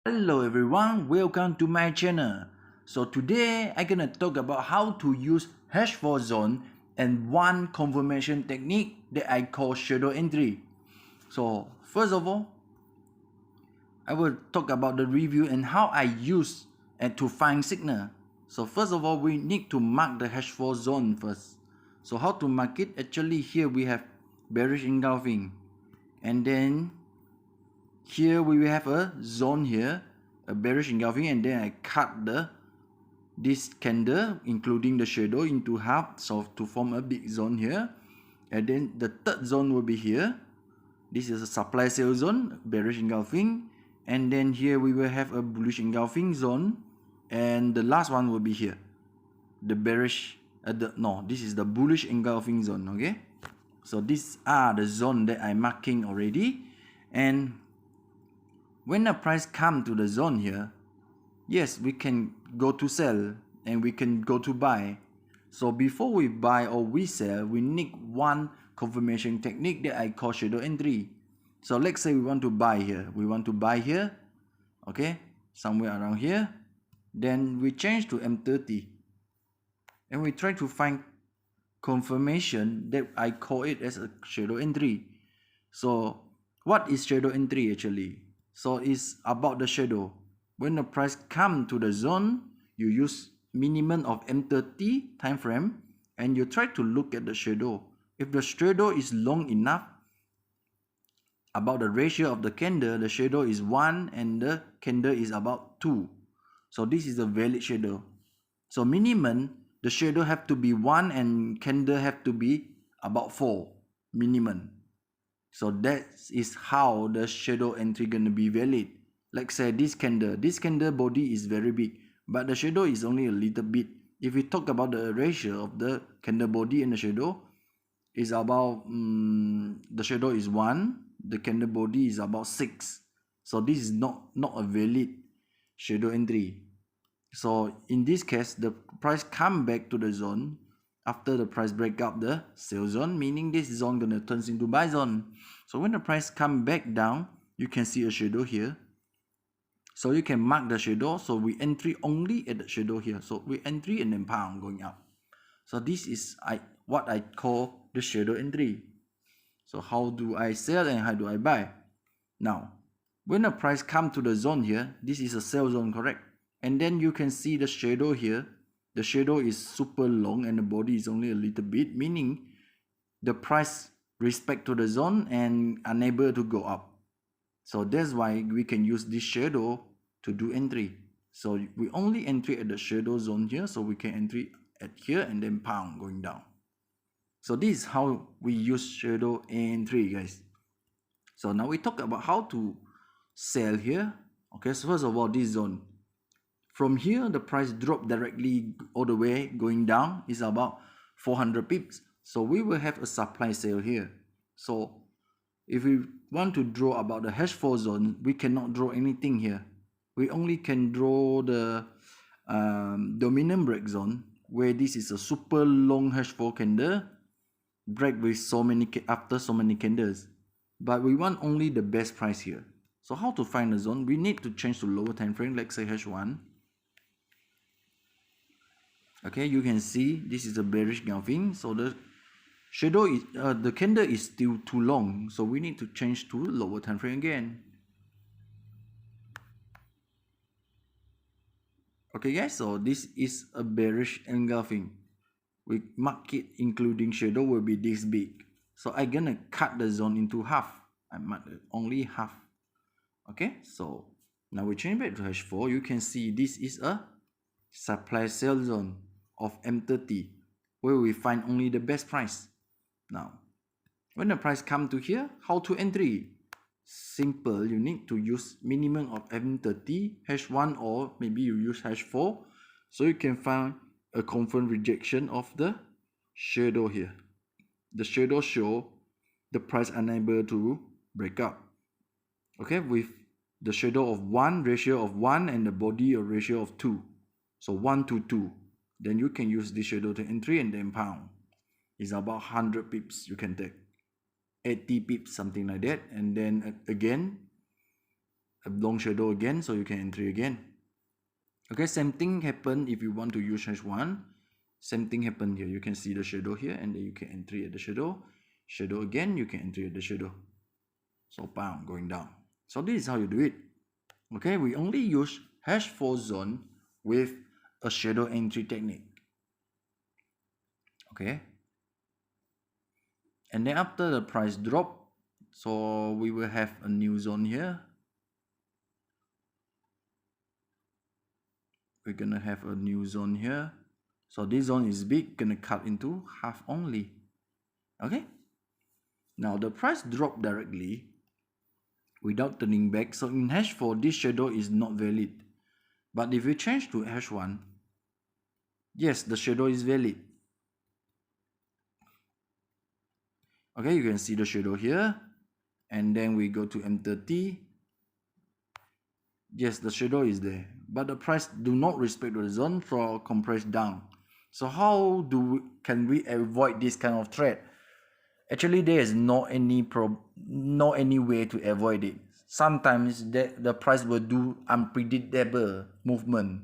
Hello everyone, welcome to my channel. So today I'm gonna talk about how to use H4 zone and one confirmation technique that I call shadow entry. So first of all, I will talk about the review and how I use and to find signal. So first of all, we need to mark the H4 zone first. So how to mark it? Actually here we have bearish engulfing, and then here we will have a zone here, a bearish engulfing, and then I cut this candle including the shadow into half, so to form a big zone here. And then the third zone will be here. This is a supply sale zone, bearish engulfing, and then here we will have a bullish engulfing zone, and the last one will be here, the bearish this is the bullish engulfing zone. Okay, so these are the zone that I'm marking already. And when the price come to the zone here, yes, we can go to sell and we can go to buy. So before we buy or we sell, we need one confirmation technique that I call shadow entry. So let's say we want to buy here. We want to buy here, okay, somewhere around here. Then we change to M30 and we try to find confirmation that I call it as a shadow entry. So what is shadow entry actually? So it's about the shadow. When the price come to the zone, you use minimum of M30 time frame and you try to look at the shadow. If the shadow is long enough, about the ratio of the candle, the shadow is 1 and the candle is about 2. So this is a valid shadow. So minimum, the shadow have to be 1 and candle have to be about 4 minimum. So that is how the shadow entry gonna be valid. Like say this candle body is very big, but the shadow is only a little bit. If we talk about the ratio of the candle body and the shadow, is about the shadow is 1, the candle body is about 6. So this is not a valid shadow entry. So in this case, the price come back to the zone after the price break up the sell zone, meaning this zone gonna turns into buy zone. So when the price come back down, you can see a shadow here. So you can mark the shadow. So we entry only at the shadow here. So we entry and then pound going up. So this is what I call the shadow entry. So how do I sell and how do I buy? Now, when the price come to the zone here, this is a sell zone, correct? And then you can see the shadow here. The shadow is super long and the body is only a little bit, meaning the price respect to the zone and unable to go up. So that's why we can use this shadow to do entry. So we only entry at the shadow zone here, so we can entry at here and then pound going down. So this is how we use shadow entry, guys. So now we talk about how to sell here. Okay, so first of all, this zone. From here, the price drop directly all the way going down is about 400 pips. So we will have a supply sale here. So if we want to draw about the H4 zone, we cannot draw anything here. We only can draw the dominant break zone, where this is a super long H4 candle break with so many after so many candles, but we want only the best price here. So how to find the zone? We need to change to lower time frame, let's say H1. Okay, you can see this is a bearish engulfing, so the shadow is the candle is still too long, so we need to change to lower time frame again. Okay guys, so this is a bearish engulfing. We mark it including shadow will be this big. So I'm gonna cut the zone into half. I mark only half. Okay, so now we change back to H4. You can see this is a supply sell zone of M30 where we find only the best price. Now, when the price come to here, how to entry? Simple, you need to use minimum of M30, H1 or maybe you use H4 so you can find a confirmed rejection of the shadow here. The shadow show the price unable to break up. Okay, with the shadow of 1, ratio of 1 and the body a ratio of 2. So 1 to 2. Then you can use this shadow to entry and then pound. It's about 100 pips you can take. 80 pips, something like that. And then again, a long shadow again, so you can entry again. Okay, same thing happen if you want to use H1. Same thing happen here. You can see the shadow here, and then you can entry at the shadow. Shadow again, you can entry at the shadow. So bam, going down. So this is how you do it. Okay, we only use H4 zone with a shadow entry technique. Okay. And then after the price drop, so we will have a new zone here. We're gonna have a new zone here. So this zone is big, gonna cut into half only. Okay. Now the price drop directly without turning back. So in H4, this shadow is not valid. But if we change to H1, yes, the shadow is valid. Okay, you can see the shadow here. And then we go to M30. Yes, the shadow is there. But the price do not respect the zone for compressed down. So how can we avoid this kind of trade? Actually, there is no any way to avoid it. Sometimes the price will do unpredictable movement.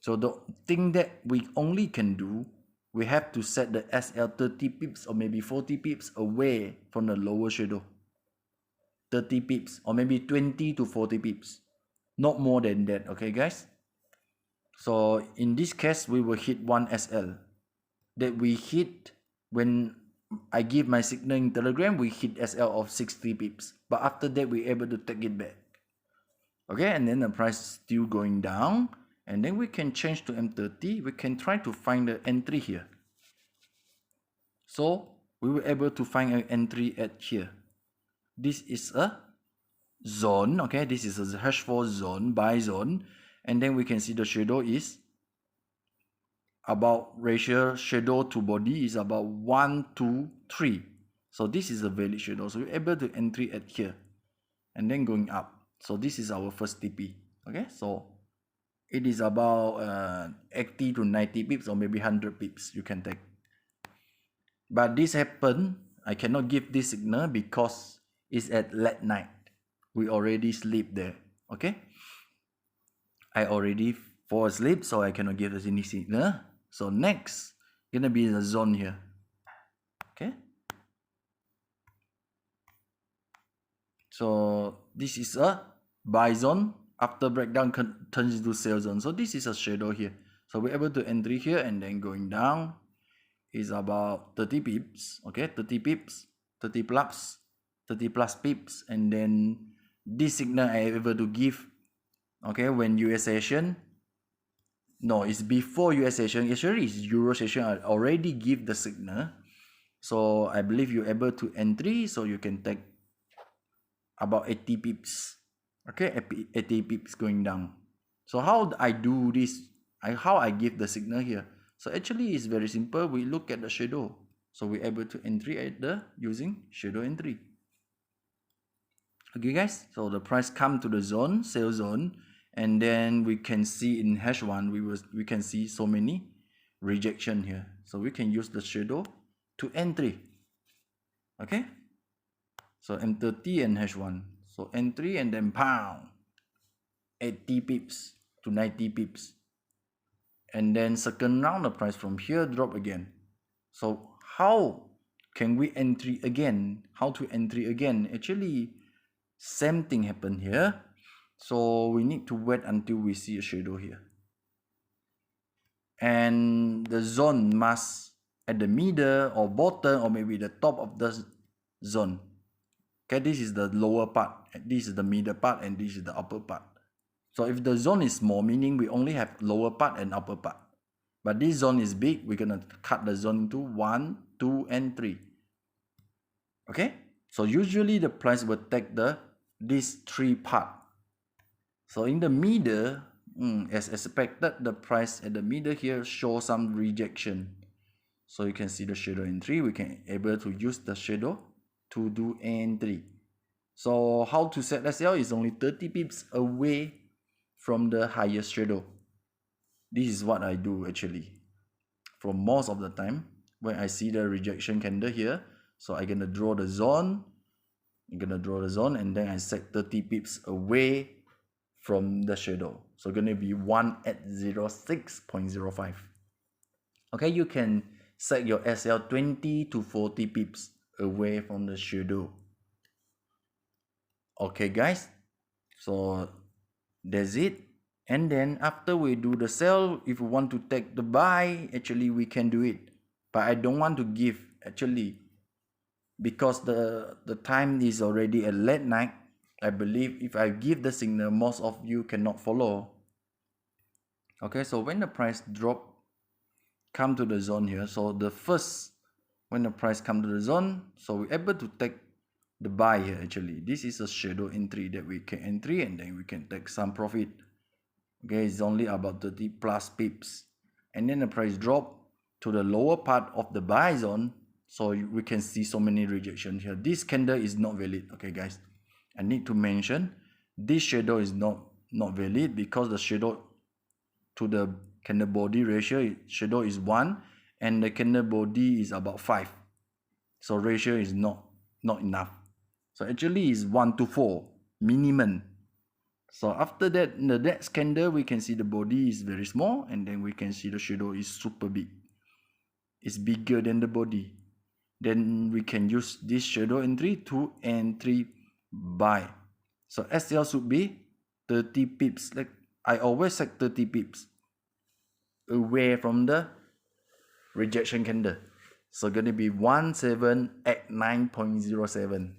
So the thing that we only can do, we have to set the SL 30 pips or maybe 40 pips away from the lower shadow. 30 pips or maybe 20 to 40 pips. Not more than that, okay guys? So in this case, we will hit 1 SL. That we hit when I give my signal in Telegram, we hit SL of 60 pips. But after that, we're able to take it back. Okay, and then the price is still going down. And then we can change to M30. We can try to find the entry here. So we were able to find an entry at here. This is a zone. Okay, this is a H4 zone, buy zone. And then we can see the shadow is about ratio shadow to body is about 1 to 3. So this is a valid shadow. So we're able to entry at here and then going up. So this is our first TP. Okay, so it is about 80 to 90 pips or maybe 100 pips you can take. But this happened, I cannot give this signal because it's at late night. We already sleep there. Okay, I already fall asleep, so I cannot give any signal. So next, gonna be the zone here. Okay. So this is a buy zone. After breakdown turns into sell zone. So this is a shadow here. So we're able to entry here and then going down is about 30 pips. Okay, 30 pips, 30 plus pips, and then this signal I able to give. Okay, when US session. No, it's before US session. Actually, it's Euro session. I already give the signal. So I believe you're able to entry. So you can take about 80 pips. Okay, 80 pips going down. So how I do this? How I give the signal here? So actually, it's very simple. We look at the shadow. So we're able to entry at the using shadow entry. Okay, guys. So the price come to the zone, sell zone. And then we can see in H1, we can see so many rejection here. So we can use the shadow to entry. Okay. So M30 and H1. So entry and then pound. 80 pips to 90 pips. And then second round, the price from here drop again. So how can we entry again? How to entry again? Actually, same thing happen here. So we need to wait until we see a shadow here. And the zone must at the middle or bottom or maybe the top of the zone. Okay, this is the lower part. This is the middle part and this is the upper part. So if the zone is small, meaning we only have lower part and upper part. But this zone is big, we're gonna cut the zone into 1, 2, and 3. Okay? So usually the price will take this 3 part. So in the middle, as expected, the price at the middle here shows some rejection. So you can see the shadow entry. We can able to use the shadow to do entry. So how to set SL is only 30 pips away from the highest shadow. This is what I do actually. For most of the time, when I see the rejection candle here, so I'm gonna draw the zone I'm gonna draw the zone and then I set 30 pips away from the shadow. So gonna be 1 at 06.05. Okay, you can set your SL 20 to 40 pips away from the shadow. Okay guys, so that's it. And then after we do the sell, if we want to take the buy, actually we can do it. But I don't want to give actually, because the time is already a late night. I believe if I give the signal, most of you cannot follow. Okay, so when the price drop, come to the zone here. So the first, when the price come to the zone, so we're able to take the buy here actually. This is a shadow entry that we can entry and then we can take some profit. Okay, it's only about 30 plus pips. And then the price drop to the lower part of the buy zone. So we can see so many rejection here. This candle is not valid. Okay guys, I need to mention this shadow is not valid because the shadow to the candle body ratio, shadow is 1 and the candle body is about 5. So ratio is not enough. So actually is 1 to 4 minimum. So after that, in the next candle, we can see the body is very small and then we can see the shadow is super big. It's bigger than the body. Then we can use this shadow entry to entry buy. So SL should be 30 pips. Like I always set 30 pips away from the rejection candle. So gonna be 17 at 9.07.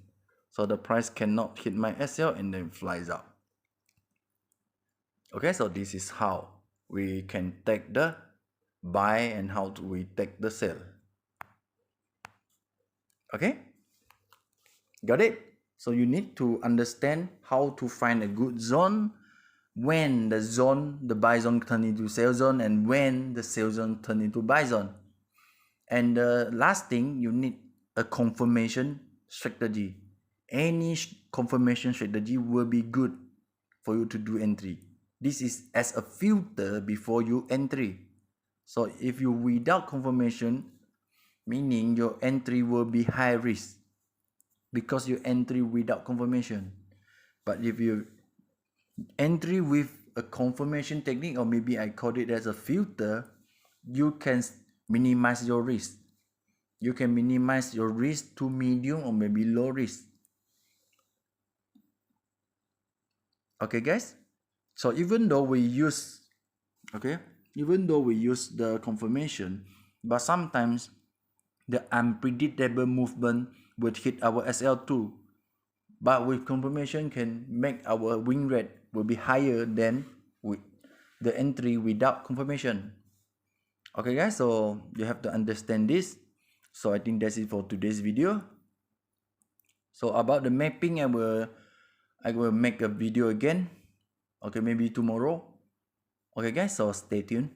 So the price cannot hit my SL and then flies up. Okay, so this is how we can take the buy and how do we take the sell. Okay, got it? So you need to understand how to find a good zone, when the zone, the buy zone turn into sell zone, and when the sell zone turn into buy zone. And the last thing, you need a confirmation strategy. Any confirmation strategy will be good for you to do entry. This is as a filter before you entry. So if you without confirmation, meaning your entry will be high risk because you entry without confirmation. But if you entry with a confirmation technique, or maybe I call it as a filter, you can minimize your risk. You can minimize your risk to medium or maybe low risk. Okay guys, so even though we use the confirmation, but sometimes the unpredictable movement would hit our SL2. But with confirmation can make our win rate will be higher than with the entry without confirmation. Okay guys, so you have to understand this. So I think that's it for today's video. So about the mapping, I will make a video again. Okay, maybe tomorrow. Okay guys, so stay tuned.